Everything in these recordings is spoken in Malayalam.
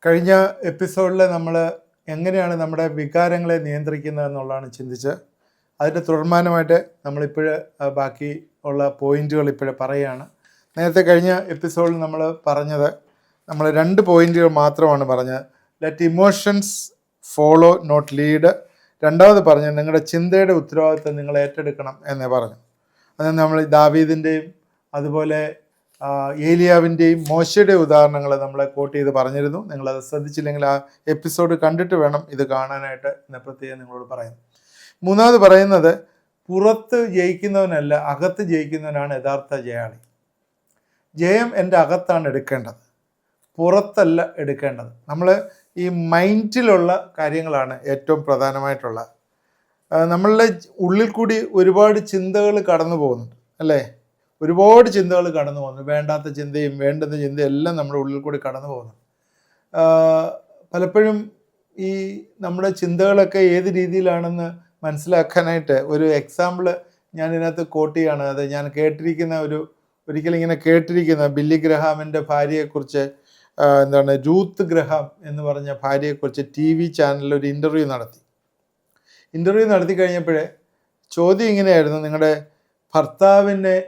കഴിഞ്ഞ എപ്പിസോഡിൽ നമ്മൾ എങ്ങനെയാണ് നമ്മുടെ വികാരങ്ങളെ നിയന്ത്രിക്കുന്നത് എന്നുള്ളതാണ് ചിന്തിച്ച് അതിൻ്റെ തുടർമാനമായിട്ട് നമ്മളിപ്പോൾ ബാക്കി ഉള്ള പോയിന്റുകൾ ഇപ്പോഴും പറയുകയാണ്. നേരത്തെ കഴിഞ്ഞ എപ്പിസോഡിൽ നമ്മൾ പറഞ്ഞത് നമ്മൾ 2 പോയിന്റുകൾ മാത്രമാണ് പറഞ്ഞത്. Let emotions follow not lead. രണ്ടാമത് പറഞ്ഞത് നിങ്ങളുടെ ചിന്തയുടെ ഉത്തരവാദിത്വം നിങ്ങൾ ഏറ്റെടുക്കണം എന്നേ പറഞ്ഞു. അത് നമ്മൾ ദാവീദിൻ്റെയും അതുപോലെ ഏലിയാവിൻ്റെയും മോശയുടെയും ഉദാഹരണങ്ങൾ നമ്മളെ കോട്ട് ചെയ്ത് പറഞ്ഞിരുന്നു. നിങ്ങളത് ശ്രദ്ധിച്ചില്ലെങ്കിൽ ആ എപ്പിസോഡ് കണ്ടിട്ട് വേണം ഇത് കാണാനായിട്ട് എന്ന് പ്രത്യേകം നിങ്ങളോട് പറയുന്നു. മൂന്നാമത് പറയുന്നത് പുറത്ത് ജയിക്കുന്നവനല്ല, അകത്ത് ജയിക്കുന്നവനാണ് യഥാർത്ഥ ജയാളി. ജയം എൻ്റെ അകത്താണ് എടുക്കേണ്ടത്, പുറത്തല്ല എടുക്കേണ്ടത്. നമ്മൾ ഈ മൈൻഡിലുള്ള കാര്യങ്ങളാണ് ഏറ്റവും പ്രധാനമായിട്ടുള്ള. നമ്മളുടെ ഉള്ളിൽ കൂടി ഒരുപാട് ചിന്തകൾ കടന്നു പോകുന്നുണ്ട് അല്ലേ? ഒരുപാട് ചിന്തകൾ കടന്നു പോകുന്നു. വേണ്ടാത്ത ചിന്തയും വേണ്ടുന്ന ചിന്തയും എല്ലാം നമ്മുടെ ഉള്ളിൽ കൂടി കടന്നു പോകുന്നു. പലപ്പോഴും ഈ നമ്മുടെ ചിന്തകളൊക്കെ ഏത് രീതിയിലാണെന്ന് മനസ്സിലാക്കാനായിട്ട് ഒരു എക്സാമ്പിൾ ഞാൻ ഇതിനകത്ത് കോട്ട് ചെയ്യുകയാണ്. അത് ഞാൻ കേട്ടിരിക്കുന്ന ഒരിക്കലിങ്ങനെ കേട്ടിരിക്കുന്ന ബില്ലി ഗ്രഹാമിൻ്റെ ഭാര്യയെക്കുറിച്ച്, രൂത്ത് ഗ്രഹാം എന്ന് പറഞ്ഞ ഭാര്യയെക്കുറിച്ച് TV ചാനലിൽ ഒരു ഇൻ്റർവ്യൂ നടത്തി കഴിഞ്ഞപ്പോഴേ ചോദ്യം ഇങ്ങനെയായിരുന്നു: നിങ്ങളുടെ ഭർത്താവിനെ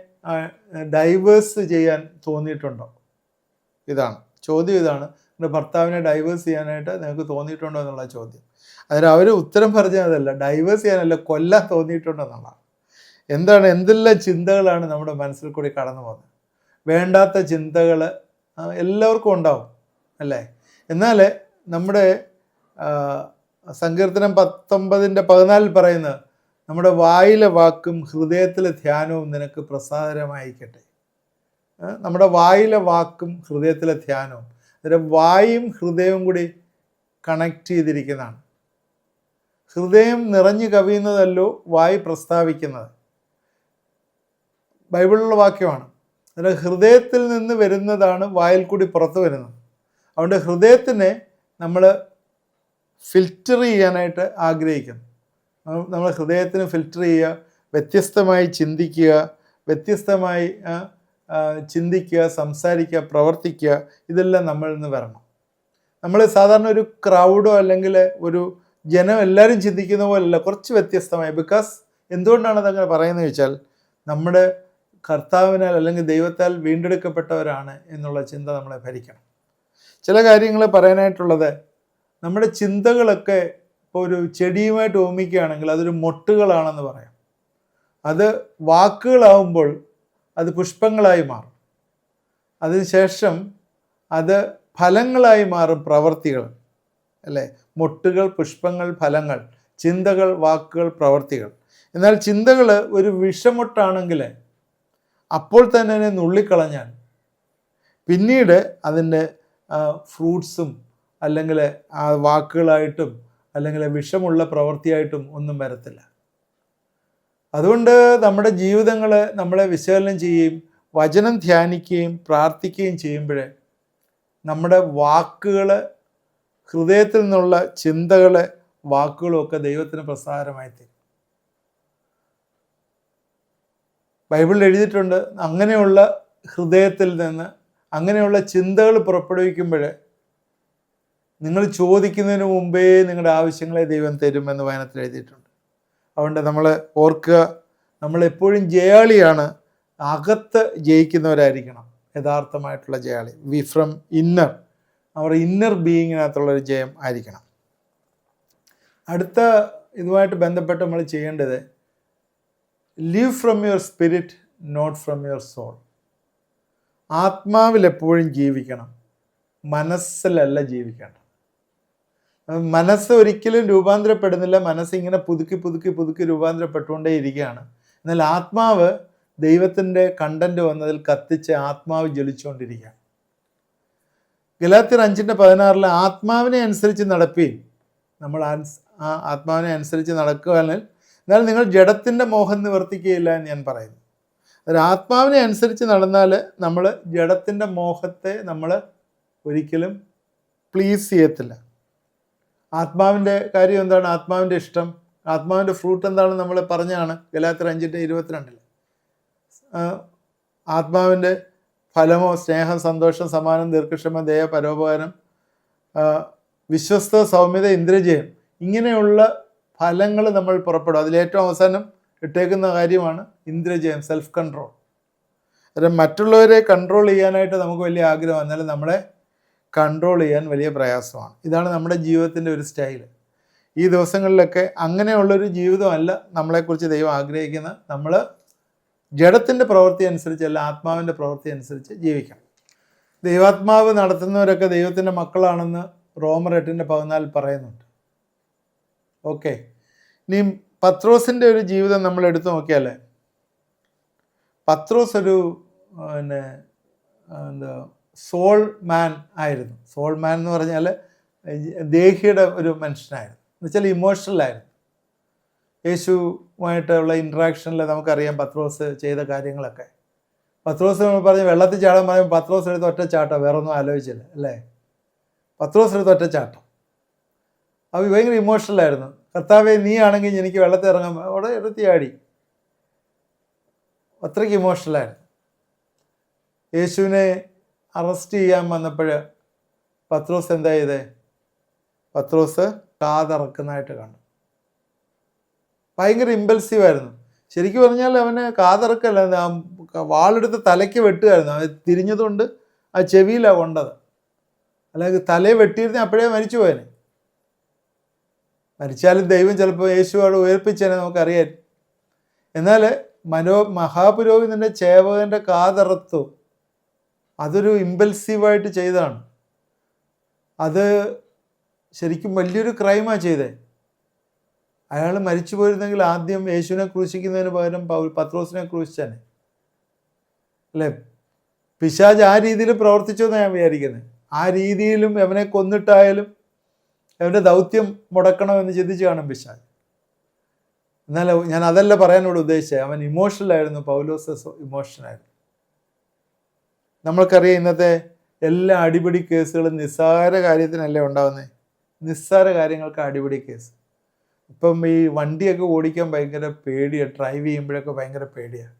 ഡൈവേഴ്സ് ചെയ്യാൻ തോന്നിയിട്ടുണ്ടോ? ചോദ്യം ഇതാണ്, നിങ്ങളുടെ ഭർത്താവിനെ ഡൈവേഴ്സ് ചെയ്യാനായിട്ട് നിങ്ങൾക്ക് തോന്നിയിട്ടുണ്ടോ എന്നുള്ള ചോദ്യം. അതിന് അവർ ഉത്തരം പറഞ്ഞതല്ല, ഡൈവേഴ്സ് ചെയ്യാനല്ല, കൊല്ലാൻ തോന്നിയിട്ടുണ്ടോ എന്നുള്ളതാണ്. എന്തെല്ലാം ചിന്തകളാണ് നമ്മുടെ മനസ്സിൽ കൂടി കടന്നു പോകുന്നത്. വേണ്ടാത്ത ചിന്തകൾ എല്ലാവർക്കും ഉണ്ടാവും അല്ലേ? എന്നാൽ നമ്മുടെ സങ്കീർത്തനം 19:14 പറയുന്നത്, നമ്മുടെ വായിലെ വാക്കും ഹൃദയത്തിലെ ധ്യാനവും നിനക്ക് പ്രസാദകരമായിരിക്കട്ടെ. നമ്മുടെ വായിലെ വാക്കും ഹൃദയത്തിലെ ധ്യാനവും, അന്നേരം വായും ഹൃദയവും കൂടി കണക്ട് ചെയ്തിരിക്കുന്നതാണ്. ഹൃദയം നിറഞ്ഞു കവിയുന്നതല്ലോ വായ് പ്രസ്താവിക്കുന്നത്. ബൈബിളിലുള്ള വാക്യമാണ്. അന്നേരം ഹൃദയത്തിൽ നിന്ന് വരുന്നതാണ് വായിൽ കൂടി പുറത്തു വരുന്നത്. അതുകൊണ്ട് ഹൃദയത്തിനെ നമ്മൾ ഫിൽറ്റർ ചെയ്യാനായിട്ട് ആഗ്രഹിക്കുന്നു. നമ്മൾ ഹൃദയത്തിന് ഫിൽറ്റർ ചെയ്യുക, വ്യത്യസ്തമായി ചിന്തിക്കുക, സംസാരിക്കുക, പ്രവർത്തിക്കുക, ഇതെല്ലാം നമ്മളിൽ നിന്ന് വരണം. നമ്മൾ സാധാരണ ഒരു ക്രൗഡോ അല്ലെങ്കിൽ ഒരു ജനം എല്ലാവരും ചിന്തിക്കുന്ന പോലല്ല, കുറച്ച് വ്യത്യസ്തമായി. ബിക്കോസ് എന്തുകൊണ്ടാണ് അതങ്ങനെ പറയുന്നത് ചോദിച്ചാൽ, നമ്മുടെ കർത്താവിനാൽ അല്ലെങ്കിൽ ദൈവത്താൽ വീണ്ടെടുക്കപ്പെട്ടവരാണ് എന്നുള്ള ചിന്ത നമ്മളെ ഭരിക്കണം. ചില കാര്യങ്ങൾ പറയാനായിട്ടുള്ളത്, നമ്മുടെ ചിന്തകളൊക്കെ ഇപ്പോൾ ഒരു ചെടിയുമായിട്ട് ഓമിക്കുകയാണെങ്കിൽ അതൊരു മൊട്ടുകളാണെന്ന് പറയാം. അത് വാക്കുകളാവുമ്പോൾ അത് പുഷ്പങ്ങളായി മാറും. അതിനുശേഷം അത് ഫലങ്ങളായി മാറും, പ്രവർത്തികൾ അല്ലേ? മൊട്ടുകൾ, പുഷ്പങ്ങൾ, ഫലങ്ങൾ, ചിന്തകൾ, വാക്കുകൾ, പ്രവർത്തികൾ. എന്നാൽ ചിന്തകൾ ഒരു വിഷമൊട്ടാണെങ്കിൽ അപ്പോൾ തന്നെ അതിനെ നുള്ളിക്കളഞ്ഞാൽ പിന്നീട് അതിൻ്റെ ഫ്രൂട്ട്സും അല്ലെങ്കിൽ ആ വാക്കുകളായിട്ടും അല്ലെങ്കിൽ വിഷമുള്ള പ്രവൃത്തിയായിട്ടും ഒന്നും വരത്തില്ല. അതുകൊണ്ട് നമ്മുടെ ജീവിതങ്ങൾ നമ്മളെ വിശകലനം ചെയ്യുകയും വചനം ധ്യാനിക്കുകയും പ്രാർത്ഥിക്കുകയും ചെയ്യുമ്പോൾ നമ്മുടെ വാക്കുകൾ, ഹൃദയത്തിൽ നിന്നുള്ള ചിന്തകൾ, വാക്കുകളും ഒക്കെ ദൈവത്തിന് പ്രസാദമായി തീരും. ബൈബിളിൽ എഴുതിയിട്ടുണ്ട്, അങ്ങനെയുള്ള ഹൃദയത്തിൽ നിന്ന് അങ്ങനെയുള്ള ചിന്തകൾ പുറപ്പെടുവിക്കുമ്പോൾ നിങ്ങൾ ചോദിക്കുന്നതിന് മുമ്പേ നിങ്ങളുടെ ആവശ്യങ്ങളെ ദൈവം തരുമെന്ന് വചനത്തിൽ എഴുതിയിട്ടുണ്ട്. അതുകൊണ്ട് നമ്മൾ ഓർക്കുക, നമ്മളെപ്പോഴും ജയാളിയാണ്, അകത്ത് ജയിക്കുന്നവരായിരിക്കണം യഥാർത്ഥമായിട്ടുള്ള ജയാളി. ഫ്രം ഇന്നർ, നമ്മുടെ ഇന്നർ ബീയിങ്ങിനകത്തുള്ളൊരു ജയം ആയിരിക്കണം. അടുത്ത ഇതുമായിട്ട് ബന്ധപ്പെട്ട് നമ്മൾ ചെയ്യേണ്ടത്, live from your spirit not from your soul. ആത്മാവിൽ എപ്പോഴും ജീവിക്കണം, മനസ്സിലല്ല ജീവിക്കേണ്ടത്. മനസ്സ് ഒരിക്കലും രൂപാന്തരപ്പെടുന്നില്ല, മനസ്സിങ്ങനെ പുതുക്കി രൂപാന്തരപ്പെട്ടുകൊണ്ടേ ഇരിക്കുകയാണ്. എന്നാൽ ആത്മാവ് ദൈവത്തിൻ്റെ കണ്ടന്റ് വന്നതിൽ കത്തിച്ച് ആത്മാവ് ജ്വലിച്ചുകൊണ്ടിരിക്കുകയാണ്. ഗലാത്യർ 5:16 ആത്മാവിനെ അനുസരിച്ച് നടപ്പീൻ. നമ്മൾ ആത്മാവിനെ അനുസരിച്ച് നടക്കുകയാണെങ്കിൽ എന്നാൽ നിങ്ങൾ ജഡത്തിൻ്റെ മോഹം നിവർത്തിക്കുകയില്ല എന്ന് ഞാൻ പറയുന്നു. അതൊരു ആത്മാവിനെ അനുസരിച്ച് നടന്നാൽ നമ്മൾ ജഡത്തിൻ്റെ മോഹത്തെ നമ്മൾ ഒരിക്കലും പ്ലീസ് ചെയ്യത്തില്ല. ആത്മാവിൻ്റെ കാര്യം എന്താണ്? ആത്മാവിൻ്റെ ഇഷ്ടം, ആത്മാവിൻ്റെ ഫ്രൂട്ട് എന്താണെന്ന് നമ്മൾ പറഞ്ഞാണ് ഗലാത്യർ 5:22. ആത്മാവിൻ്റെ ഫലമോ സ്നേഹം, സന്തോഷം, സമാധാനം, ദീർഘക്ഷമ, ദയ, പരോപകാരം, വിശ്വസ്ത, സൗമ്യത, ഇന്ദ്രജയം, ഇങ്ങനെയുള്ള ഫലങ്ങൾ നമ്മൾ പുറപ്പെടും. അതിലേറ്റവും അവസാനം ഇട്ടേക്കുന്ന കാര്യമാണ് ഇന്ദ്രജയം, സെൽഫ് കൺട്രോൾ. അതായത് മറ്റുള്ളവരെ കൺട്രോൾ ചെയ്യാനായിട്ട് നമുക്ക് വലിയ ആഗ്രഹം, എന്നാലും നമ്മളെ കൺട്രോൾ ചെയ്യാൻ വലിയ പ്രയാസമാണ്. ഇതാണ് നമ്മുടെ ജീവിതത്തിൻ്റെ ഒരു സ്റ്റൈൽ. ഈ ദിവസങ്ങളിലൊക്കെ അങ്ങനെയുള്ളൊരു ജീവിതമല്ല നമ്മളെക്കുറിച്ച് ദൈവം ആഗ്രഹിക്കുന്നത്. നമ്മൾ ജഡത്തിൻ്റെ പ്രവൃത്തി അനുസരിച്ചല്ല, ആത്മാവിൻ്റെ പ്രവൃത്തി അനുസരിച്ച് ജീവിക്കണം. ദൈവാത്മാവ് നടത്തുന്നവരൊക്കെ ദൈവത്തിൻ്റെ മക്കളാണെന്ന് റോമർ 8:14 പറയുന്നുണ്ട്. ഓക്കെ, ഇനി പത്രോസിൻ്റെ ഒരു ജീവിതം നമ്മൾ എടുത്തു നോക്കിയാൽ, പത്രോസ് ഒരു സോൾ മാൻ ആയിരുന്നു. സോൾ മാൻ എന്ന് പറഞ്ഞാൽ ദേഹിയുടെ ഒരു മനുഷ്യനായിരുന്നു. എന്നുവെച്ചാൽ ഇമോഷണലായിരുന്നു. യേശുവുമായിട്ടുള്ള ഇൻട്രാക്ഷനിൽ നമുക്കറിയാം പത്രോസ് ചെയ്ത കാര്യങ്ങളൊക്കെ. പത്രോസ് പറഞ്ഞ് വെള്ളത്തിൽ ചാടാൻ പറയുമ്പോൾ പത്രോസ് എടുത്ത് ഒറ്റ ചാട്ടം, വേറൊന്നും ആലോചിച്ചില്ല അല്ലേ? പത്രോസ് എടുത്ത് ഒറ്റ ചാട്ടം. അവ ഭയങ്കര ഇമോഷണലായിരുന്നു. കർത്താവേ, നീ ആണെങ്കിൽ എനിക്ക് വെള്ളത്തിൽ ഇറങ്ങാൻ, അവിടെ എടുത്തി ആടി. അത്രയ്ക്ക് ഇമോഷണലായിരുന്നു. യേശുവിനെ അറസ്റ്റ് ചെയ്യാൻ വന്നപ്പോൾ പത്രോസ് എന്താ ചെയ്തേ? പത്രോസ് കാതറക്കുന്നതായിട്ട് കണ്ടു. ഭയങ്കര ഇമ്പൾസീവായിരുന്നു. ശരിക്കും പറഞ്ഞാൽ അവന് കാതറക്കല്ല, വാളെടുത്ത് തലയ്ക്ക് വെട്ടുമായിരുന്നു. അവൻ തിരിഞ്ഞതുകൊണ്ട് ആ ചെവിയിലാണ് കൊണ്ടത്. അല്ലെങ്കിൽ തലയെ വെട്ടിയിരുന്ന അപ്പോഴേ മരിച്ചു പോയനെ. മരിച്ചാലും ദൈവം ചിലപ്പോൾ യേശുവോട് ഉയർപ്പിച്ചതിനെ നമുക്കറിയാം. എന്നാൽ മഹാപുരോഹിതൻ്റെ ചേവകൻ്റെ കാതറത്തു, അതൊരു ഇമ്പൾസീവായിട്ട് ചെയ്തതാണ്. അത് ശരിക്കും വലിയൊരു ക്രൈമാണ് ചെയ്തത്. അയാൾ മരിച്ചു പോയിരുന്നെങ്കിൽ ആദ്യം യേശുവിനെ ക്രൂശിക്കുന്നതിന് പകരം പത്രോസിനെ ക്രൂശിച്ചാനെ അല്ലേ? പിശാച് ആ രീതിയിൽ പ്രവർത്തിച്ചു എന്നാണ് ഞാൻ വിചാരിക്കുന്നത്. ആ രീതിയിലും അവനെ കൊന്നിട്ടായാലും അവൻ്റെ ദൗത്യം മുടക്കണമെന്ന് ചിന്തിച്ച് കാണും പിശാച്. എന്നാൽ ഞാൻ അതല്ല പറയാനോട് ഉദ്ദേശിച്ചത്. അവൻ ഇമോഷണലായിരുന്നു. പൗലോസ് ഇമോഷണലായിരുന്നു. നമ്മൾക്കറിയാം ഇന്നത്തെ എല്ലാ അടിപിടി കേസുകളും നിസ്സാര കാര്യത്തിനല്ലേ ഉണ്ടാകുന്നത്. നിസ്സാര കാര്യങ്ങൾക്ക് അടിപിടി കേസ്. ഇപ്പം ഈ വണ്ടിയൊക്കെ ഓടിക്കാൻ ഭയങ്കര പേടിയാണ്. ഡ്രൈവ് ചെയ്യുമ്പോഴൊക്കെ ഭയങ്കര പേടിയാണ്.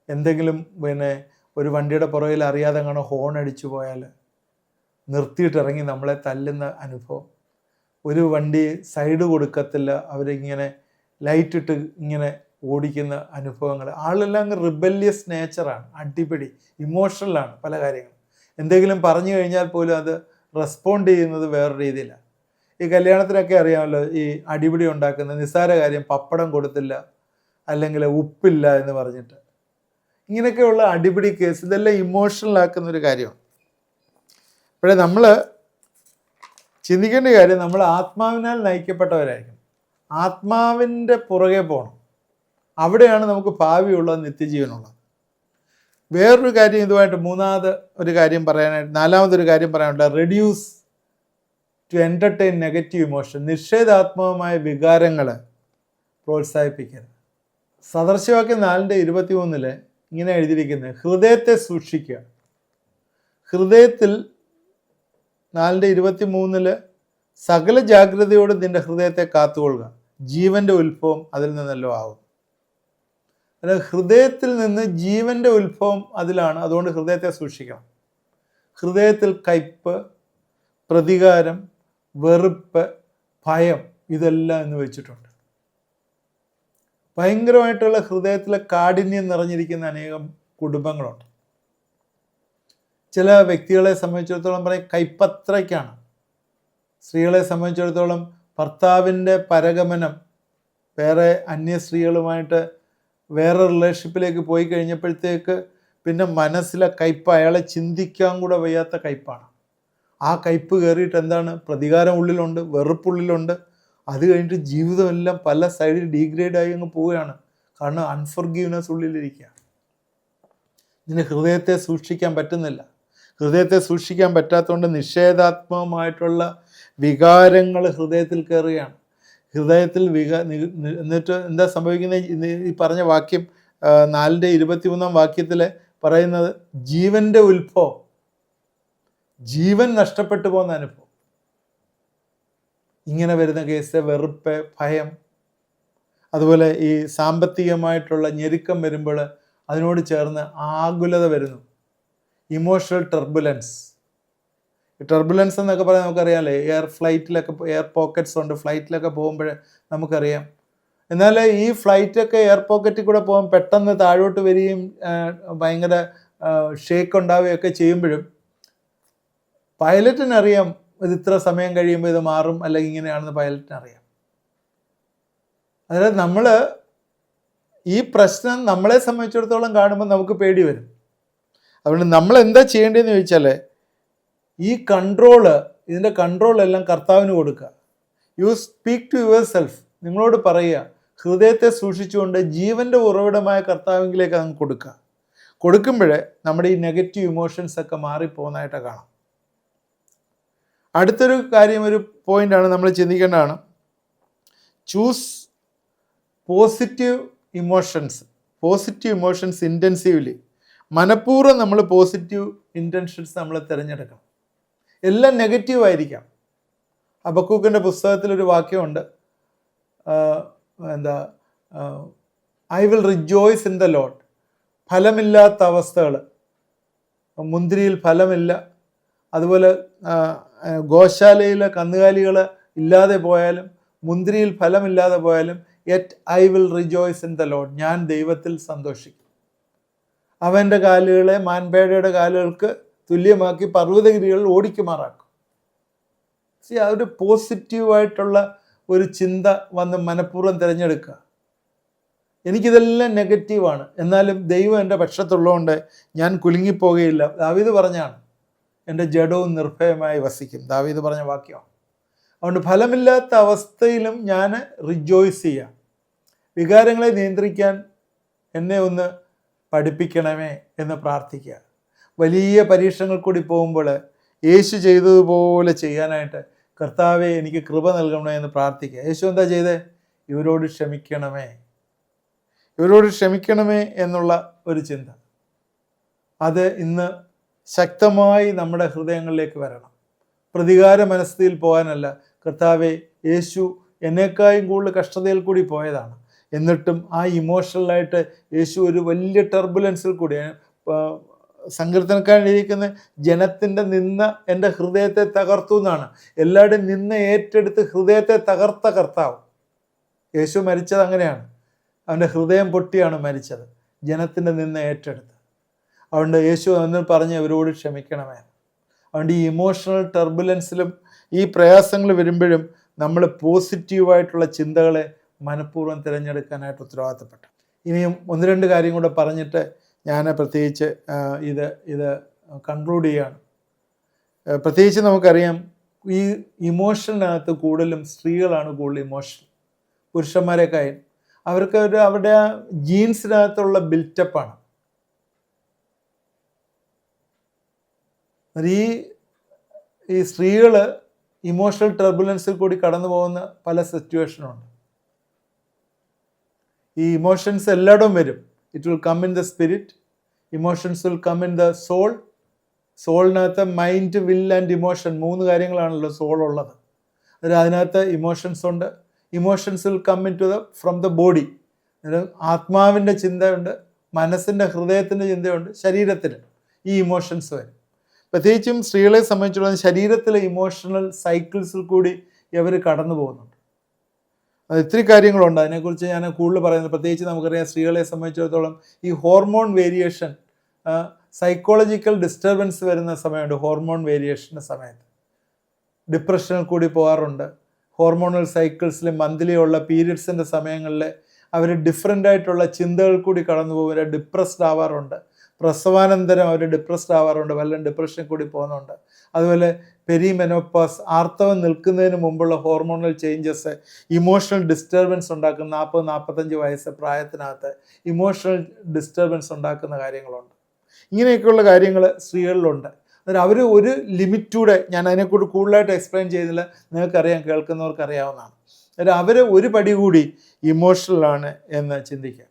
എന്തെങ്കിലും ഒരു വണ്ടിയുടെ പുറകിൽ അറിയാതെ കാണാൻ ഹോൺ അടിച്ചു പോയാൽ നിർത്തിയിട്ടിറങ്ങി നമ്മളെ തല്ലുന്ന അനുഭവം. ഒരു വണ്ടി സൈഡ് കൊടുക്കത്തില്ല, അവരിങ്ങനെ ലൈറ്റിട്ട് ഇങ്ങനെ ഓടിക്കുന്ന അനുഭവങ്ങൾ. ആളെല്ലാം അങ്ങ് റിബല്യസ് നേച്ചറാണ്, അടിപിടി, ഇമോഷണലാണ് പല കാര്യങ്ങളും. എന്തെങ്കിലും പറഞ്ഞു കഴിഞ്ഞാൽ പോലും അത് റെസ്പോണ്ട് ചെയ്യുന്നത് വേറെ രീതിയിലാണ്. ഈ കല്യാണത്തിനൊക്കെ അറിയാമല്ലോ, ഈ അടിപിടി ഉണ്ടാക്കുന്ന നിസ്സാര കാര്യം, പപ്പടം കൊടുത്തില്ല അല്ലെങ്കിൽ ഉപ്പില്ല എന്ന് പറഞ്ഞിട്ട്, ഇങ്ങനെയൊക്കെയുള്ള അടിപിടി കേസ്, ഇതെല്ലാം ഇമോഷണലാക്കുന്നൊരു കാര്യമാണ്. അപ്പോഴേ നമ്മൾ ചിന്തിക്കേണ്ട കാര്യം, നമ്മൾ ആത്മാവിനാൽ നയിക്കപ്പെട്ടവരായിരിക്കും. ആത്മാവിൻ്റെ പുറകെ പോകണം. അവിടെയാണ് നമുക്ക് ഭാവിയുള്ളത്, നിത്യജീവനുള്ളത്. വേറൊരു കാര്യം ഇതുമായിട്ട് നാലാമതൊരു കാര്യം പറയാനുണ്ട്. Reduce to entertain negative emotion. നിഷേധാത്മകമായ വികാരങ്ങൾ പ്രോത്സാഹിപ്പിക്കരുത്. സദൃശവാക്യം 4:23 ഇങ്ങനെ എഴുതിയിരിക്കുന്നത്, ഹൃദയത്തെ സൂക്ഷിക്കുക. ഹൃദയത്തിൽ 4:23 സകല ജാഗ്രതയോടും നിന്റെ ഹൃദയത്തെ കാത്തുകൊള്ളുക, ജീവൻ്റെ ഉത്ഭവം അതിൽ നിന്നല്ലോ ആവും. അതായത് ഹൃദയത്തിൽ നിന്ന് ജീവൻ്റെ ഉത്ഭവം അതിലാണ്. അതുകൊണ്ട് ഹൃദയത്തെ സൂക്ഷിക്കണം. ഹൃദയത്തിൽ കയ്പ്, പ്രതികാരം, വെറുപ്പ്, ഭയം, ഇതെല്ലാം എന്ന് വെച്ചിട്ടുണ്ട്. ഭയങ്കരമായിട്ടുള്ള ഹൃദയത്തിലെ കാഠിന്യം നിറഞ്ഞിരിക്കുന്ന അനേകം കുടുംബങ്ങളുണ്ട്. ചില വ്യക്തികളെ സംബന്ധിച്ചിടത്തോളം പറയും കൈപ്പത്രയ്ക്കാണ്. സ്ത്രീകളെ സംബന്ധിച്ചിടത്തോളം ഭർത്താവിൻ്റെ പരഗമനം, വേറെ അന്യ സ്ത്രീകളുമായിട്ട് വേറെ റിലേഷൻഷിപ്പിലേക്ക് പോയി കഴിഞ്ഞപ്പോഴത്തേക്ക് പിന്നെ മനസ്സിലെ കയ്പ്, അയാളെ ചിന്തിക്കാൻ കൂടെ വയ്യാത്ത കയ്പാണ്. ആ കയ്പ് കയറിയിട്ട് എന്താണ്, പ്രതികാരം ഉള്ളിലുണ്ട്, വെറുപ്പുള്ളിലുണ്ട്. അത് കഴിഞ്ഞിട്ട് ജീവിതമെല്ലാം പല സൈഡിൽ ഡീഗ്രേഡായി അങ്ങ് പോവുകയാണ്. കാരണം അൺഫോർഗീവ്നെസ് ഉള്ളിലിരിക്കുക. ഇതിന് ഹൃദയത്തെ സൂക്ഷിക്കാൻ പറ്റുന്നില്ല. ഹൃദയത്തെ സൂക്ഷിക്കാൻ പറ്റാത്തതുകൊണ്ട് നിഷേധാത്മകമായിട്ടുള്ള വികാരങ്ങൾ ഹൃദയത്തിൽ കയറുകയാണ്. ഹൃദയത്തിൽ എന്നിട്ട് എന്താ സംഭവിക്കുന്നത്? ഈ പറഞ്ഞ വാക്യം 4:23 പറയുന്നത്, ജീവൻ്റെ ഉത്ഭവം, ജീവൻ നഷ്ടപ്പെട്ടു പോകുന്ന അനുഭവം. ഇങ്ങനെ വരുന്ന കേസ് വെറുപ്പ്, ഭയം, അതുപോലെ ഈ സാമ്പത്തികമായിട്ടുള്ള ഞെരുക്കം വരുമ്പോൾ അതിനോട് ചേർന്ന് ആകുലത വരുന്നു, ഇമോഷണൽ ടർബുലൻസ്. ടെർബുലൻസ് എന്നൊക്കെ പറയാൻ നമുക്കറിയാമല്ലേ, എയർ പോക്കറ്റ്സ് ഉണ്ട്, ഫ്ലൈറ്റിലൊക്കെ പോകുമ്പോൾ നമുക്കറിയാം. എന്നാൽ ഈ ഫ്ലൈറ്റൊക്കെ എയർ പോക്കറ്റിൽ കൂടെ പോകും പെട്ടെന്ന് താഴോട്ട് വരികയും ഭയങ്കര ഷേക്ക് ഉണ്ടാവുകയൊക്കെ ചെയ്യുമ്പോഴും പൈലറ്റിനറിയാം ഇത് ഇത്ര സമയം കഴിയുമ്പോൾ ഇത് മാറും അല്ലെങ്കിൽ ഇങ്ങനെയാണെന്ന് പൈലറ്റിനറിയാം. അതായത് നമ്മൾ ഈ പ്രശ്നം നമ്മളെ സംബന്ധിച്ചിടത്തോളം കാണുമ്പോൾ നമുക്ക് പേടി വരും. അതുകൊണ്ട് നമ്മൾ എന്താ ചെയ്യേണ്ടതെന്ന് ചോദിച്ചാൽ ഇതിൻ്റെ കൺട്രോളെല്ലാം കർത്താവിന് കൊടുക്കുക. You speak to yourself, നിങ്ങളോട് പറയുക, ഹൃദയത്തെ സൂക്ഷിച്ചുകൊണ്ട് ജീവൻ്റെ ഉറവിടമായ കർത്താവിലേക്ക് അങ്ങ് കൊടുക്കുക. കൊടുക്കുമ്പോൾ നമ്മുടെ ഈ നെഗറ്റീവ് ഇമോഷൻസ് ഒക്കെ മാറിപ്പോകുന്നതായിട്ട് കാണാം. അടുത്തൊരു കാര്യം, ഒരു പോയിൻ്റാണ് നമ്മൾ ചിന്തിക്കേണ്ടതാണ്, ചൂസ് പോസിറ്റീവ് ഇമോഷൻസ് ഇൻറ്റൻസീവ്ലി. മനഃപൂർവ്വം നമ്മൾ പോസിറ്റീവ് ഇൻറ്റൻഷൻസ് നമ്മൾ തിരഞ്ഞെടുക്കണം. എല്ലാം നെഗറ്റീവ് ആയിരിക്കാം. ഹബക്കൂക്കിൻ്റെ പുസ്തകത്തിലൊരു വാക്യമുണ്ട്, I will rejoice in the Lord. ഫലമില്ലാത്ത അവസ്ഥകൾ, മുന്തിരിയിൽ ഫലമില്ല, അതുപോലെ ഗോശാലയിലെ കന്നുകാലികൾ ഇല്ലാതെ പോയാലും മുന്തിരിയിൽ ഫലമില്ലാതെ പോയാലും yet I will rejoice in the Lord. ഞാൻ ദൈവത്തിൽ സന്തോഷിക്കും. അവൻ്റെ കാലുകളെ മാൻപേടയുടെ കാലുകൾക്ക് തുല്യമാക്കി പർവ്വതഗിരികൾ ഓടിക്കുമാറാക്കും. അതൊരു പോസിറ്റീവായിട്ടുള്ള ഒരു ചിന്ത വന്ന് മനഃപൂർവ്വം തിരഞ്ഞെടുക്കുക. എനിക്കിതെല്ലാം നെഗറ്റീവാണ്, എന്നാലും ദൈവം എൻ്റെ പക്ഷത്തുള്ളതുകൊണ്ട് ഞാൻ കുലുങ്ങിപ്പോകുകയില്ല. ദാവീദ് പറഞ്ഞാണ്, എൻ്റെ ജഡവും നിർഭയമായി വസിക്കും. ദാവീദ് പറഞ്ഞ വാക്യമാണ്. അതുകൊണ്ട് ഫലമില്ലാത്ത അവസ്ഥയിലും ഞാൻ റിജോയ്സ് ചെയ്യാം. വികാരങ്ങളെ നിയന്ത്രിക്കാൻ എന്നെ ഒന്ന് പഠിപ്പിക്കണമേ എന്ന് പ്രാർത്ഥിക്കുക. വലിയ പരീക്ഷണങ്ങൾ കൂടി പോകുമ്പോൾ യേശു ചെയ്തതുപോലെ ചെയ്യാനായിട്ട് കർത്താവെ എനിക്ക് കൃപ നൽകണമേ എന്ന് പ്രാർത്ഥിക്കുക. യേശു എന്താ ചെയ്തേ? ഇവരോട് ക്ഷമിക്കണമേ എന്നുള്ള ഒരു ചിന്ത, അത് ഇന്ന് ശക്തമായി നമ്മുടെ ഹൃദയങ്ങളിലേക്ക് വരണം. പ്രതികാര മനസ്ഥിതിയിൽ പോകാനല്ല. കർത്താവെ, യേശു എന്നേക്കായും കൂടുതൽ കഷ്ടതയിൽ കൂടി പോയതാണ്, എന്നിട്ടും ആ ഇമോഷണലായിട്ട് യേശു ഒരു വലിയ ടർബുലൻസിൽ കൂടി, സങ്കീർത്തനക്കാരിയിരിക്കുന്ന ജനത്തിൻ്റെ നിന്ന എൻ്റെ ഹൃദയത്തെ തകർത്തു എന്നാണ്. എല്ലാവരുടെയും നിന്ന ഏറ്റെടുത്ത് ഹൃദയത്തെ തകർത്ത കർത്താവ്. യേശു മരിച്ചത് അങ്ങനെയാണ്. അവൻ്റെ ഹൃദയം പൊട്ടിയാണ് മരിച്ചത്, ജനത്തിൻ്റെ നിന്ന ഏറ്റെടുത്ത്. അതുകൊണ്ട് യേശു അന്ന് പറഞ്ഞ് അവരോട് ക്ഷമിക്കണമേ. അതുകൊണ്ട് ഈ ഇമോഷണൽ ടർബുലൻസിലും ഈ പ്രയാസങ്ങൾ വരുമ്പോഴും നമ്മൾ പോസിറ്റീവായിട്ടുള്ള ചിന്തകളെ മനഃപൂർവ്വം തിരഞ്ഞെടുക്കാനായിട്ട് ഉത്തരവാദിത്തപ്പെട്ടു. ഇനിയും ഒന്ന് രണ്ട് കാര്യം കൂടെ പറഞ്ഞിട്ട് ഞാൻ പ്രത്യേകിച്ച് ഇത് കൺക്ലൂഡ് ചെയ്യുകയാണ്. പ്രത്യേകിച്ച് നമുക്കറിയാം, ഈ ഇമോഷനകത്ത് കൂടുതലും സ്ത്രീകളാണ് കൂടുതൽ ഇമോഷണൽ, പുരുഷന്മാരെക്കായും. അവർക്ക് അവരുടെ ആ ജീൻസിനകത്തുള്ള ബിൽറ്റപ്പാണ്. ഈ സ്ത്രീകൾ ഇമോഷണൽ ടർബുലൻസിൽ കൂടി കടന്നു പോകുന്ന പല സിറ്റുവേഷനുണ്ട്. ഈ ഇമോഷൻസ് എല്ലായിടവും വരും. It will come in the spirit, emotions will come in the soul. സോളിനകത്ത് മൈൻഡ്, വിൽ ആൻഡ് ഇമോഷൻ, 3 കാര്യങ്ങളാണല്ലോ സോൾ ഉള്ളത്. അതിനകത്ത് ഇമോഷൻസ് ഉണ്ട്. Emotions will come in to from the body. ആത്മാവിൻ്റെ ചിന്തയുണ്ട്, മനസ്സിൻ്റെ ഹൃദയത്തിൻ്റെ ചിന്തയുണ്ട്, ശരീരത്തിൽ ഈ ഇമോഷൻസ് വരും. പ്രത്യേകിച്ചും സ്ത്രീകളെ സംബന്ധിച്ചിടത്തോളം ശരീരത്തിലെ ഇമോഷണൽ സൈക്കിൾസിൽ കൂടി ഇവർ കടന്നു പോകുന്നുണ്ട്. അത് ഇത്തിരി കാര്യങ്ങളുണ്ട്, അതിനെക്കുറിച്ച് ഞാൻ കൂടുതൽ പറയുന്നത്. പ്രത്യേകിച്ച് നമുക്കറിയാം, സ്ത്രീകളെ സംബന്ധിച്ചിടത്തോളം ഈ ഹോർമോൺ വേരിയേഷൻ, സൈക്കോളജിക്കൽ ഡിസ്റ്റർബൻസ് വരുന്ന സമയമുണ്ട്. ഹോർമോൺ വേരിയേഷൻ്റെ സമയത്ത് ഡിപ്രഷനിൽ കൂടി പോകാറുണ്ട്. ഹോർമോണൽ സൈക്കിൾസിൽ മന്ത്ലി ഉള്ള പീരിയഡ്സിൻ്റെ സമയങ്ങളിൽ അവർ ഡിഫറെൻ്റ് ആയിട്ടുള്ള ചിന്തകൾ കൂടി കടന്നു പോകും. ഡിപ്രസ്ഡ് ആവാറുണ്ട്. പ്രസവാനന്തരം അവർ ഡിപ്രസ്ഡ് ആവാറുണ്ട്, വല്ല ഡിപ്രഷനിൽ കൂടി പോകുന്നുണ്ട്. അതുപോലെ പെരിമെനോപ്പാസ്, ആർത്തവം നിൽക്കുന്നതിന് മുമ്പുള്ള ഹോർമോണൽ ചേഞ്ചസ് ഇമോഷണൽ ഡിസ്റ്റർബൻസ് ഉണ്ടാക്കുന്ന 40-45 വയസ്സ് പ്രായത്തിനകത്ത് ഇമോഷണൽ ഡിസ്റ്റർബൻസ് ഉണ്ടാക്കുന്ന കാര്യങ്ങളുണ്ട്. ഇങ്ങനെയൊക്കെയുള്ള കാര്യങ്ങൾ സ്ത്രീകളിലുണ്ട്. അന്നേരം അവർ ഒരു ലിമിറ്റൂടെ, ഞാൻ അതിനെക്കൂടി കൂടുതലായിട്ട് എക്സ്പ്ലെയിൻ ചെയ്യുന്നില്ല, നിങ്ങൾക്കറിയാം, കേൾക്കുന്നവർക്ക് അറിയാവുന്നതാണ്. അന്നേരം അവർ ഒരു പടി കൂടി ഇമോഷണലാണ് എന്ന് ചിന്തിക്കുക.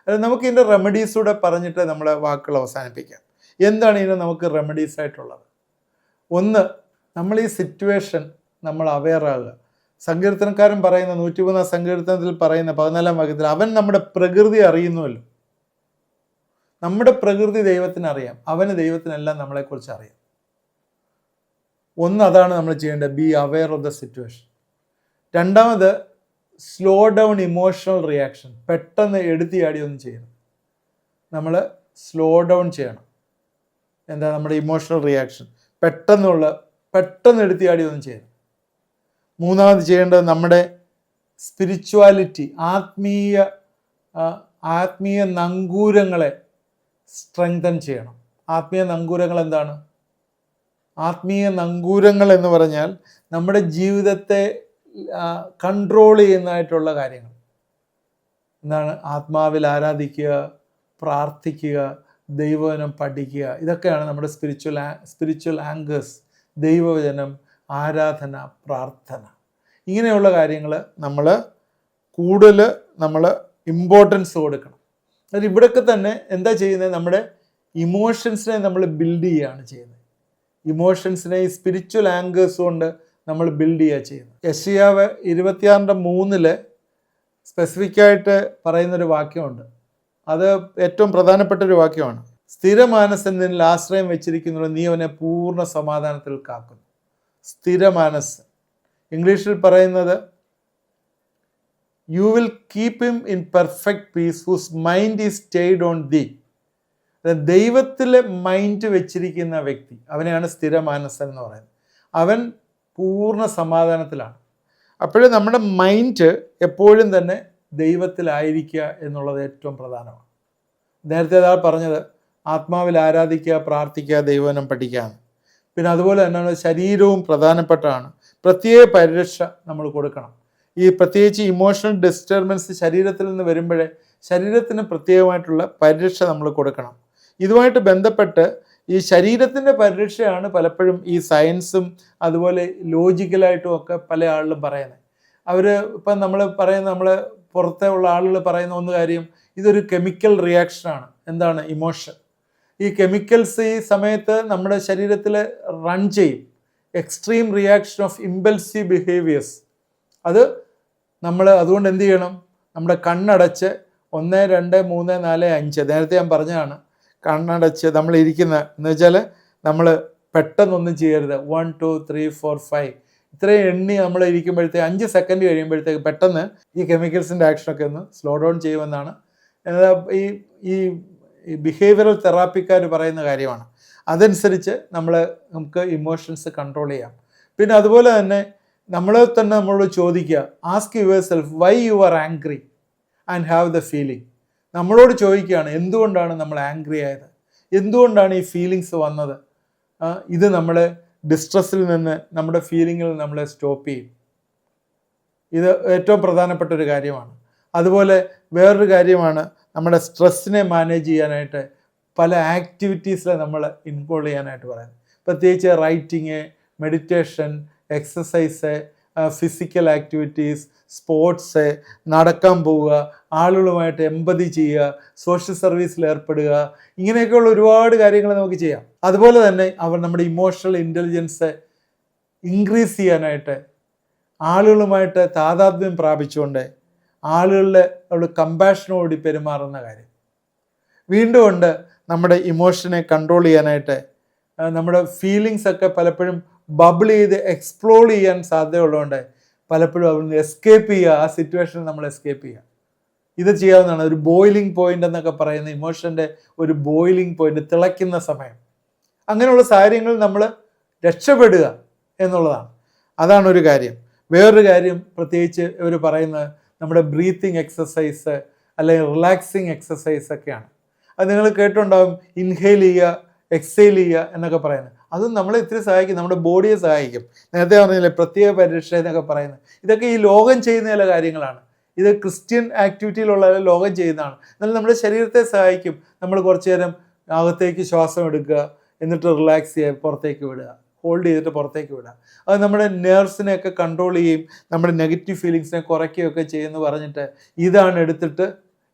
അത് നമുക്ക് ഇതിൻ്റെ റെമഡീസൂടെ പറഞ്ഞിട്ട് നമ്മളെ വാക്കുകൾ അവസാനിപ്പിക്കാം. എന്താണ് ഇതിന് നമുക്ക് റെമഡീസ് ആയിട്ടുള്ളത്? ഒന്ന്, നമ്മൾ ഈ സിറ്റുവേഷൻ നമ്മൾ അവെയറാകുക. സങ്കീർത്തനക്കാരൻ പറയുന്ന 103 സങ്കീർത്തനത്തിൽ പറയുന്ന 14 വാക്യത്തിൽ, അവൻ നമ്മുടെ പ്രകൃതി അറിയുന്നുവല്ലോ. നമ്മുടെ പ്രകൃതി ദൈവത്തിന് അറിയാം, അവന് ദൈവത്തിനെല്ലാം നമ്മളെക്കുറിച്ച് അറിയാം. ഒന്ന് അതാണ് നമ്മൾ ചെയ്യേണ്ടത്, be aware of the situation. രണ്ടാമത് സ്ലോ ഡൗൺ ഇമോഷണൽ റിയാക്ഷൻ. പെട്ടെന്ന് എടുത്തിയാടി ഒന്നും ചെയ്യണം, നമ്മൾ സ്ലോ ഡൗൺ ചെയ്യണം. എന്താ നമ്മുടെ ഇമോഷണൽ റിയാക്ഷൻ, പെട്ടെന്ന് എടുത്തിയാടി ഒന്നും ചെയ്യണം. മൂന്നാമത് ചെയ്യേണ്ടത് നമ്മുടെ സ്പിരിച്വാലിറ്റി, ആത്മീയ നങ്കൂരങ്ങളെ സ്ട്രെങ്തൻ ചെയ്യണം. ആത്മീയ നങ്കൂരങ്ങൾ എന്താണ്? ആത്മീയ നങ്കൂരങ്ങൾ എന്ന് പറഞ്ഞാൽ നമ്മുടെ ജീവിതത്തെ കൺട്രോൾ ചെയ്യുന്നതായിട്ടുള്ള കാര്യങ്ങൾ. എന്താണ്? ആത്മാവിൽ ആരാധിക്കുക, പ്രാർത്ഥിക്കുക, ദൈവവചനം പഠിക്കുക. ഇതൊക്കെയാണ് നമ്മുടെ സ്പിരിച്വൽ ആങ്കേഴ്സ്. ദൈവവചനം, ആരാധന, പ്രാർത്ഥന, ഇങ്ങനെയുള്ള കാര്യങ്ങൾ നമ്മൾ കൂടുതൽ ഇമ്പോർട്ടൻസ് കൊടുക്കണം. അത് ഇവിടെയൊക്കെ തന്നെ എന്താ ചെയ്യുന്നത്? നമ്മുടെ ഇമോഷൻസിനെ നമ്മൾ ബിൽഡ് ചെയ്യുകയാണ് ചെയ്യുന്നത്. ഇമോഷൻസിനെ ഈ സ്പിരിച്വൽ ആങ്കേഴ്സ് കൊണ്ട് നമ്മൾ ബിൽഡ് ചെയ്യുക ചെയ്യുന്നത്. യെശയ്യാവ് 26:3 സ്പെസിഫിക്കായിട്ട് പറയുന്നൊരു വാക്യമുണ്ട്. അത് ഏറ്റവും പ്രധാനപ്പെട്ട ഒരു വാക്യമാണ്. സ്ഥിരമാനസൻ നിന്നിൽ ആശ്രയം വെച്ചിരിക്കുന്നത് നീ അവനെ പൂർണ്ണ സമാധാനത്തിൽ കാക്കുന്നു. സ്ഥിരമാനസൻ, ഇംഗ്ലീഷിൽ പറയുന്നത് you will keep him in perfect peace whose mind is stayed on thee. ദൈവത്തിലെ മൈൻഡ് വെച്ചിരിക്കുന്ന വ്യക്തി, അവനെയാണ് സ്ഥിരമാനസൻ എന്ന് പറയുന്നത്. അവൻ പൂർണ്ണ സമാധാനത്തിലാണ്. അപ്പോഴേ നമ്മുടെ മൈൻഡ് എപ്പോഴും തന്നെ ദൈവത്തിലായിരിക്കുക എന്നുള്ളത് ഏറ്റവും പ്രധാനമാണ്. നേരത്തെ അതാ പറഞ്ഞത്, ആത്മാവിൽ ആരാധിക്കുക, പ്രാർത്ഥിക്കുക, ദൈവവചനം പഠിക്കുക. പിന്നെ അതുപോലെ തന്നെ ശരീരവും പ്രധാനപ്പെട്ടതാണ്. പ്രത്യേക പരിരക്ഷ നമ്മൾ കൊടുക്കണം. ഈ പ്രത്യേകിച്ച് ഇമോഷണൽ ഡിസ്റ്റർബൻസ് ശരീരത്തിൽ നിന്ന് വരുമ്പോഴേ ശരീരത്തിന് പ്രത്യേകമായിട്ടുള്ള പരിരക്ഷ നമ്മൾ കൊടുക്കണം. ഇതുമായിട്ട് ബന്ധപ്പെട്ട് ഈ ശരീരത്തിൻ്റെ പരിരക്ഷയാണ് പലപ്പോഴും ഈ സയൻസും അതുപോലെ ലോജിക്കലായിട്ടും ഒക്കെ പല ആളുകളും പറയുന്നത്. അവർ ഇപ്പം നമ്മൾ പുറത്തെ ഉള്ള ആളുകൾ പറയുന്ന ഒന്ന് കാര്യം, ഇതൊരു കെമിക്കൽ റിയാക്ഷനാണ്. എന്താണ്? ഇമോഷൻ. ഈ കെമിക്കൽസ് ഈ സമയത്ത് നമ്മുടെ ശരീരത്തിൽ റൺ ചെയ്യും. Extreme reaction of impulsive behaviours. അത് നമ്മൾ അതുകൊണ്ട് എന്ത് ചെയ്യണം? നമ്മുടെ കണ്ണടച്ച് 1, 2, 3, 4, 5 നേരത്തെ ഞാൻ പറഞ്ഞതാണ്. കണ്ണടച്ച് നമ്മൾ എന്ന് വെച്ചാൽ നമ്മൾ പെട്ടെന്നൊന്നും ചെയ്യരുത്. 1, 2, 3, 4, 5 ഇത്രയും എണ്ണി നമ്മൾ ഇരിക്കുമ്പോഴത്തേക്ക് 5 സെക്കൻഡ് കഴിയുമ്പോഴത്തേക്ക് പെട്ടെന്ന് ഈ കെമിക്കൽസിൻ്റെ ആക്ഷനൊക്കെ ഒന്ന് സ്ലോ ഡൗൺ ചെയ്യുമെന്നാണ് ഈ ബിഹേവിയറൽ തെറാപ്പിക്കാർ പറയുന്ന കാര്യമാണ്. അതനുസരിച്ച് നമുക്ക് ഇമോഷൻസ് കൺട്രോൾ ചെയ്യാം. പിന്നെ അതുപോലെ തന്നെ നമ്മളോട് ചോദിക്കുക, ask yourself why you are angry and have the feeling. നമ്മളോട് ചോദിക്കുകയാണ്, എന്തുകൊണ്ടാണ് നമ്മൾ ആംഗ്രി ആയത്, എന്തുകൊണ്ടാണ് ഈ ഫീലിങ്സ് വന്നത്. ഇത് നമ്മളെ ഡിസ്ട്രസ്സിൽ നിന്ന്, നമ്മുടെ ഫീലിങ്ങിൽ നമ്മളെ സ്റ്റോപ്പ് ചെയ്യും. ഇത് ഏറ്റവും പ്രധാനപ്പെട്ട ഒരു കാര്യമാണ്. അതുപോലെ വേറൊരു കാര്യമാണ്, നമ്മുടെ സ്ട്രെസ്സിനെ മാനേജ് ചെയ്യാനായിട്ട് പല ആക്ടിവിറ്റീസിൽ നമ്മൾ ഇൻവോൾവ് ചെയ്യാനായിട്ട് പറയുന്നത്. പ്രത്യേകിച്ച് writing, meditation, exercise, physical activities, sports, നടക്കാൻ പോവുക, ആളുകളുമായിട്ട് എമ്പതി ചെയ്യുക, സോഷ്യൽ സർവീസിൽ ഏർപ്പെടുക, ഇങ്ങനെയൊക്കെയുള്ള ഒരുപാട് കാര്യങ്ങൾ നമുക്ക് ചെയ്യാം. അതുപോലെ തന്നെ നമ്മുടെ ഇമോഷണൽ ഇൻ്റലിജൻസ് ഇൻക്രീസ് ചെയ്യാനായിട്ട് ആളുകളുമായിട്ട് താതാത്മ്യം പ്രാപിച്ചുകൊണ്ട് ആളുകളുടെ കമ്പാഷനോട് പെരുമാറുന്ന കാര്യം. വീണ്ടും ഉണ്ട് നമ്മുടെ ഇമോഷനെ കൺട്രോൾ ചെയ്യാനായിട്ട് നമ്മുടെ ഫീലിങ്സ് ഒക്കെ പലപ്പോഴും ബബിൾ ചെയ്ത് എക്സ്പ്ലോർ ചെയ്യാൻ സാധ്യതയുള്ളതുകൊണ്ട് പലപ്പോഴും അവിടുന്ന് എസ്കേപ്പ് ചെയ്യുക, ആ സിറ്റുവേഷനിൽ നമ്മൾ എസ്കേപ്പ് ചെയ്യുക. ഇത് ചെയ്യാവുന്നതാണ്. ഒരു ബോയിലിംഗ് പോയിന്റ് എന്നൊക്കെ പറയുന്ന ഇമോഷൻ്റെ ഒരു ബോയിലിംഗ് പോയിന്റ്, തിളയ്ക്കുന്ന സമയം. അങ്ങനെയുള്ള സാഹചര്യങ്ങളിൽ നമ്മൾ രക്ഷപ്പെടുക എന്നുള്ളതാണ്. അതാണ് ഒരു കാര്യം. വേറൊരു കാര്യം പ്രത്യേകിച്ച് ഇവർ പറയുന്നത് നമ്മുടെ ബ്രീത്തിങ് എക്സസൈസ് അല്ലെങ്കിൽ റിലാക്സിങ് എക്സസൈസ് ഒക്കെയാണ്. അത് നിങ്ങൾ കേട്ടിട്ടുണ്ടാകും, ഇൻഹെയിൽ ചെയ്യുക, എക്സെയിൽ ചെയ്യുക എന്നൊക്കെ പറയുന്നത്. അതും നമ്മളെ ഇത്തിരി സഹായിക്കും, നമ്മുടെ ബോഡിയെ സഹായിക്കും. നേരത്തെ പറഞ്ഞില്ലേ പ്രത്യേക പരിരക്ഷ എന്നൊക്കെ പറയുന്നത്. ഇതൊക്കെ ഈ ലോകം ചെയ്യുന്ന ചില കാര്യങ്ങളാണ്. ഇത് ക്രിസ്ത്യൻ ആക്ടിവിറ്റിയിലുള്ള ലോകം ചെയ്യുന്നതാണ്. എന്നാൽ നമ്മുടെ ശരീരത്തെ സഹായിക്കും. നമ്മൾ കുറച്ച് നേരം അകത്തേക്ക് ശ്വാസം എടുക്കുക, എന്നിട്ട് റിലാക്സ് ചെയ്യുക, പുറത്തേക്ക് വിടുക, ഹോൾഡ് ചെയ്തിട്ട് പുറത്തേക്ക് വിടുക. അത് നമ്മുടെ നെർവ്സിനെയൊക്കെ കൺട്രോൾ ചെയ്യുകയും നമ്മുടെ നെഗറ്റീവ് ഫീലിങ്സിനെ കുറയ്ക്കുകയൊക്കെ ചെയ്യുമെന്ന് പറഞ്ഞിട്ട് ഇതാണ് എടുത്തിട്ട്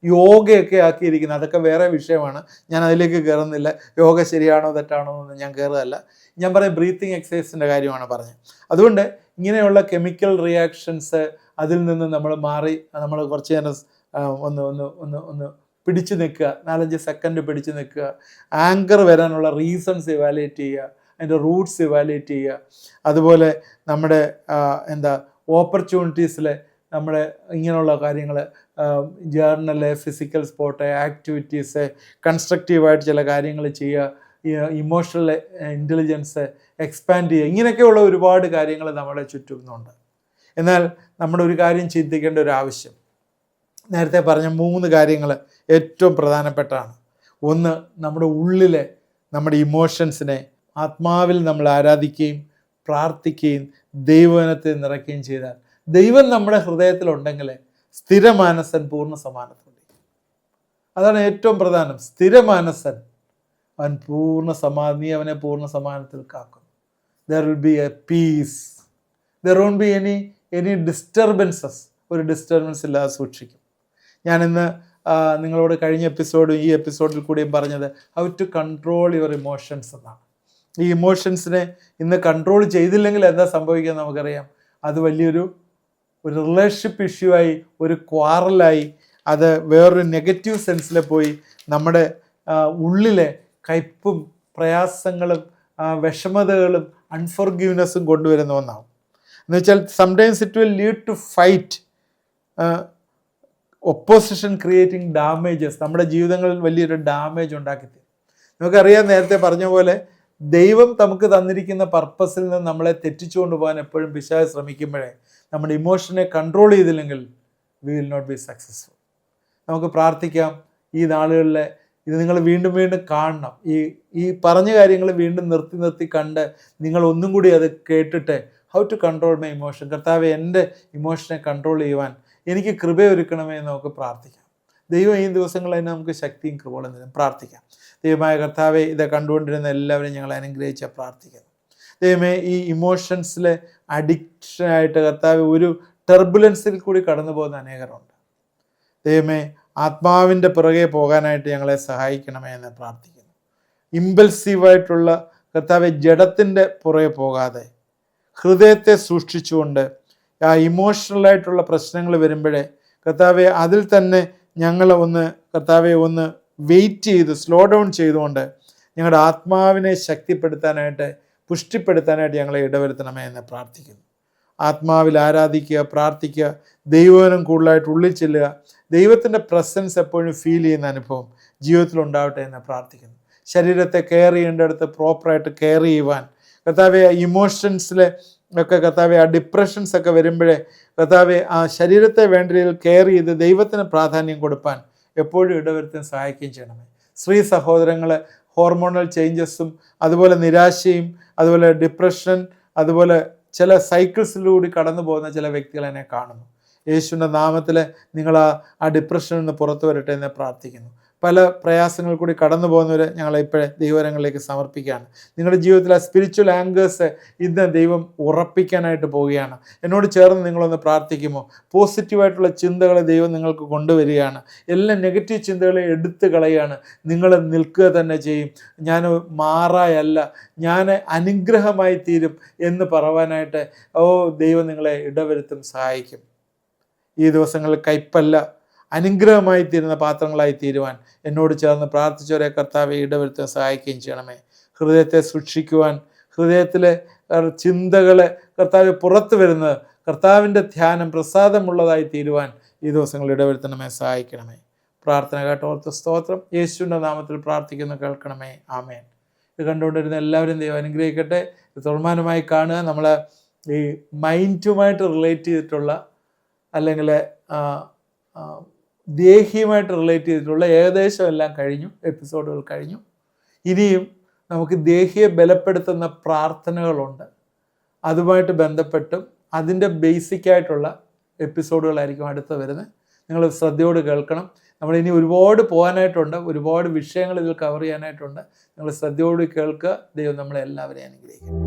യോഗയൊക്കെ ആക്കിയിരിക്കുന്നത്. അതൊക്കെ വേറെ വിഷയമാണ്, ഞാൻ അതിലേക്ക് കയറുന്നില്ല. യോഗ ശരിയാണോ തെറ്റാണോ എന്ന് ഞാൻ കയറുകയല്ല. ഞാൻ പറയും ബ്രീത്തിങ് എക്സസൈസിൻ്റെ കാര്യമാണ് പറഞ്ഞത്. അതുകൊണ്ട് ഇങ്ങനെയുള്ള കെമിക്കൽ റിയാക്ഷൻസ് അതിൽ നിന്ന് നമ്മൾ മാറി നമ്മൾ കുറച്ച് നേരം ഒന്ന് പിടിച്ചു നിൽക്കുക, 4-5 സെക്കൻഡ് പിടിച്ചു നിൽക്കുക, ആങ്കർ വരാനുള്ള റീസൺസ് ഇവാലുവേറ്റ് ചെയ്യുക. അതിൻ്റെ റൂട്ട്സ് ഇവാലുവേറ്റ് ചെയ്യുക. അതുപോലെ നമ്മുടെ ഓപ്പർച്യൂണിറ്റീസിലെ നമ്മുടെ ഇങ്ങനെയുള്ള കാര്യങ്ങൾ, ജേർണല്, ഫിസിക്കൽ സ്പോർട്ട്, ആക്ടിവിറ്റീസ്, കൺസ്ട്രക്റ്റീവായിട്ട് ചില കാര്യങ്ങൾ ചെയ്യുക, ഇമോഷണൽ ഇൻ്റലിജൻസ് എക്സ്പാൻഡ് ചെയ്യുക, ഇങ്ങനെയൊക്കെയുള്ള ഒരുപാട് കാര്യങ്ങൾ നമ്മുടെ ചുറ്റുമുണ്ട്. എന്നാൽ നമ്മുടെ ഒരു കാര്യം ചിന്തിക്കേണ്ട ഒരു ആവശ്യം, നേരത്തെ പറഞ്ഞ 3 കാര്യങ്ങൾ ഏറ്റവും പ്രധാനപ്പെട്ടതാണ്. ഒന്ന്, നമ്മുടെ ഉള്ളിലെ നമ്മുടെ ഇമോഷൻസിനെ ആത്മാവിൽ നമ്മൾ ആരാധിക്കുകയും പ്രാർത്ഥിക്കുകയും ദൈവവചനത്തെ നിറയ്ക്കുകയും ചെയ്താൽ, ദൈവം നമ്മുടെ ഹൃദയത്തിലുണ്ടെങ്കിൽ സ്ഥിരമാനസൻ പൂർണ്ണ സമാധാനത്തോടെ. അതാണ് ഏറ്റവും പ്രധാനം. സ്ഥിരമാനസൻ അവൻ പൂർണ്ണ സമാധാനം, നീ അവനെ പൂർണ്ണ സമാധാനത്തിൽ കാക്കും. There will be a peace. There won't be any disturbances. ഒരു ഡിസ്റ്റർബൻസ് ഇല്ലാതെ സൂക്ഷിക്കും. ഞാനിന്ന് നിങ്ങളോട് കഴിഞ്ഞ എപ്പിസോഡും ഈ എപ്പിസോഡിൽ കൂടിയും പറഞ്ഞത് how to control your emotions എന്നാണ്. ഈ ഇമോഷൻസിനെ ഇന്ന് കൺട്രോൾ ചെയ്തില്ലെങ്കിൽ എന്താ സംഭവിക്കുക നമുക്കറിയാം. അത് വലിയൊരു റിലേഷൻഷിപ്പ് ഇഷ്യൂ ആയി, ഒരു ക്വാറലായി, അത് വേറൊരു നെഗറ്റീവ് സെൻസിൽ പോയി നമ്മുടെ ഉള്ളിലെ കയ്പും പ്രയാസങ്ങളും വിഷമതകളും അൺഫോർഗീവ്നെസ്സും കൊണ്ടുവരുന്ന ഒന്നാവും. എന്ന് വെച്ചാൽ sometimes it will lead to fight, opposition creating damages, നമ്മുടെ ജീവിതങ്ങളിൽ വലിയൊരു ഡാമേജ് ഉണ്ടാക്കി തരും. നമുക്കറിയാം, നേരത്തെ പറഞ്ഞ പോലെ ദൈവം നമുക്ക് തന്നിരിക്കുന്ന പർപ്പസിൽ നിന്ന് നമ്മളെ തെറ്റിച്ചു കൊണ്ടുപോകാൻ എപ്പോഴും പിശാച് ശ്രമിക്കുമ്പോഴേ നമ്മുടെ ഇമോഷനെ കൺട്രോൾ ചെയ്തില്ലെങ്കിൽ we will not be successful. നമുക്ക് പ്രാർത്ഥിക്കാം. ഈ നാളുകളിൽ ഇത് നിങ്ങൾ വീണ്ടും വീണ്ടും കാണണം. ഈ പറഞ്ഞ കാര്യങ്ങൾ വീണ്ടും നിർത്തി കണ്ട് നിങ്ങൾ ഒന്നും കൂടി അത് കേട്ടിട്ട് how to control my emotion, കർത്താവെ എൻ്റെ ഇമോഷനെ കൺട്രോൾ ചെയ്യുവാൻ എനിക്ക് കൃപയൊരുക്കണമേ എന്ന് നമുക്ക് പ്രാർത്ഥിക്കാം. ദൈവം ഈ ദിവസങ്ങളിൽ നമുക്ക് ശക്തിയും കൃപകളും തരും. പ്രാർത്ഥിക്കാം. ദൈവമായ കർത്താവെ, ഇത് കണ്ടുകൊണ്ടിരുന്ന എല്ലാവരും ഞങ്ങൾ അനുഗ്രഹിച്ച് പ്രാർത്ഥിക്കുന്നു. ദൈവമേ, ഈ ഇമോഷൻസിലെ അഡിക്ഷനായിട്ട് കർത്താവ് ഒരു ടെർബുലൻസിൽ കൂടി കടന്നു പോകുന്ന അനേകരുണ്ട്. ദൈവമേ, ആത്മാവിൻ്റെ പുറകെ പോകാനായിട്ട് ഞങ്ങളെ സഹായിക്കണമേ എന്ന് പ്രാർത്ഥിക്കുന്നു. ഇമ്പൾസീവായിട്ടുള്ള കർത്താവെ, ജഡത്തിൻ്റെ പുറകെ പോകാതെ ഹൃദയത്തെ സൂക്ഷിച്ചുകൊണ്ട് ആ ഇമോഷണലായിട്ടുള്ള പ്രശ്നങ്ങൾ വരുമ്പോഴേ കർത്താവെ അതിൽ തന്നെ ഞങ്ങൾ കർത്താവെ ഒന്ന് വെയിറ്റ് ചെയ്ത് സ്ലോ ഡൗൺ ചെയ്തുകൊണ്ട് ഞങ്ങളുടെ ആത്മാവിനെ ശക്തിപ്പെടുത്താനായിട്ട് പുഷ്ടിപ്പെടുത്താനായിട്ട് ഞങ്ങളെ ഇടവരുത്തണമേ എന്ന് പ്രാർത്ഥിക്കുന്നു. ആത്മാവിൽ ആരാധിക്കുക, പ്രാർത്ഥിക്കുക, ദൈവവചനം കൂടുതലായിട്ട് ഉള്ളിൽ ചെല്ലുക, ദൈവത്തിൻ്റെ പ്രസൻസ് എപ്പോഴും ഫീൽ ചെയ്യുന്ന അനുഭവം ജീവിതത്തിൽ ഉണ്ടാവട്ടെ എന്ന് പ്രാർത്ഥിക്കുന്നു. ശരീരത്തെ കെയർ ചെയ്യേണ്ടടുത്ത് പ്രോപ്പറായിട്ട് കെയർ ചെയ്യുവാൻ കർത്താവെ, ഇമോഷൻസിലെ ഒക്കെ കർത്താവെ, ആ ഡിപ്രഷൻസ് ഒക്കെ വരുമ്പോഴേ കർത്താവെ ആ ശരീരത്തെ വേണ്ട രീതിയിൽ കെയർ ചെയ്ത് ദൈവത്തിന് പ്രാധാന്യം കൊടുപ്പാൻ എപ്പോഴും ഇടവരുത്താൻ സഹായിക്കുകയും ചെയ്യണമേ. സ്ത്രീ സഹോദരങ്ങൾ ഹോർമോണൽ ചേഞ്ചസും അതുപോലെ നിരാശയും അതുപോലെ ഡിപ്രഷൻ അതുപോലെ ചില സൈക്കിൾസിലൂടെ കടന്നു പോകുന്ന ചില വ്യക്തികൾ എന്നെ കാണുന്നു. യേശുവിൻ്റെ നാമത്തിൽ നിങ്ങൾ ആ ഡിപ്രഷനിൽ നിന്ന് പുറത്തു വരട്ടെ എന്ന് പ്രാർത്ഥിക്കുന്നു. പല പ്രയാസങ്ങൾ കൂടി കടന്നു പോകുന്നവർ ഞങ്ങളിപ്പോഴേ ദൈവകരങ്ങളിലേക്ക് സമർപ്പിക്കുകയാണ്. നിങ്ങളുടെ ജീവിതത്തിൽ ആ സ്പിരിച്വൽ ആങ്കേഴ്സ് ഇന്ന് ദൈവം ഉറപ്പിക്കാനായിട്ട് പോവുകയാണ്. എന്നോട് ചേർന്ന് നിങ്ങളൊന്ന് പ്രാർത്ഥിക്കുമോ? പോസിറ്റീവായിട്ടുള്ള ചിന്തകളെ ദൈവം നിങ്ങൾക്ക് കൊണ്ടുവരികയാണ്. എല്ലാ നെഗറ്റീവ് ചിന്തകളെ എടുത്തു കളയുകയാണ്. നിങ്ങൾ നിൽക്കുക തന്നെ ചെയ്യും. ഞാൻ മാറായല്ല, ഞാൻ അനുഗ്രഹമായി തീരും എന്ന് പറയുവാനായിട്ട് ദൈവം നിങ്ങളെ ഇടവരുത്തും, സഹായിക്കും. ഈ ദിവസങ്ങളിൽ കയ്പല്ല, അനുഗ്രഹമായി തീരുന്ന പാത്രങ്ങളായി തീരുവാൻ എന്നോട് ചേർന്ന് പ്രാർത്ഥിച്ചവരെ കർത്താവെ ഇടവരുത്താൻ സഹായിക്കുകയും ചെയ്യണമേ. ഹൃദയത്തെ സൂക്ഷിക്കുവാൻ, ഹൃദയത്തിലെ ചിന്തകളെ കർത്താവ് പുറത്തു വരുന്നത് കർത്താവിൻ്റെ ധ്യാനം പ്രസാദമുള്ളതായി തീരുവാൻ ഈ ദിവസങ്ങൾ ഇടവരുത്തണമേ, സഹായിക്കണമേ. പ്രാർത്ഥന കേട്ടോർത്ത് സ്തോത്രം. യേശുവിൻ്റെ നാമത്തിൽ പ്രാർത്ഥിക്കുന്നു, കേൾക്കണമേ. ആമേൻ. ഇത് കണ്ടുകൊണ്ടിരുന്ന എല്ലാവരും ദൈവം അനുഗ്രഹിക്കട്ടെ. ഇത് തുടർമാനമായി കാണുക. നമ്മൾ ഈ മൈൻഡുമായിട്ട് റിലേറ്റ് ചെയ്തിട്ടുള്ള അല്ലെങ്കിൽ ദേഹിയുമായിട്ട് റിലേറ്റ് ചെയ്തിട്ടുള്ള ഏകദേശം എല്ലാം കഴിഞ്ഞു, എപ്പിസോഡുകൾ കഴിഞ്ഞു. ഇനിയും നമുക്ക് ദേഹിയെ ബലപ്പെടുത്തുന്ന പ്രാർത്ഥനകളുണ്ട്. അതുമായിട്ട് ബന്ധപ്പെട്ടും അതിൻ്റെ ബേസിക്കായിട്ടുള്ള എപ്പിസോഡുകളായിരിക്കും അടുത്ത് വരുന്നത്. നിങ്ങൾ ശ്രദ്ധയോട് കേൾക്കണം. നമ്മളിനി ഒരുപാട് പോകാനായിട്ടുണ്ട്, ഒരുപാട് വിഷയങ്ങൾ ഇതിൽ കവർ ചെയ്യാനായിട്ടുണ്ട്. നിങ്ങൾ ശ്രദ്ധയോട് കേൾക്കുക. ദൈവം നമ്മളെ എല്ലാവരെയും അനുഗ്രഹിക്കും.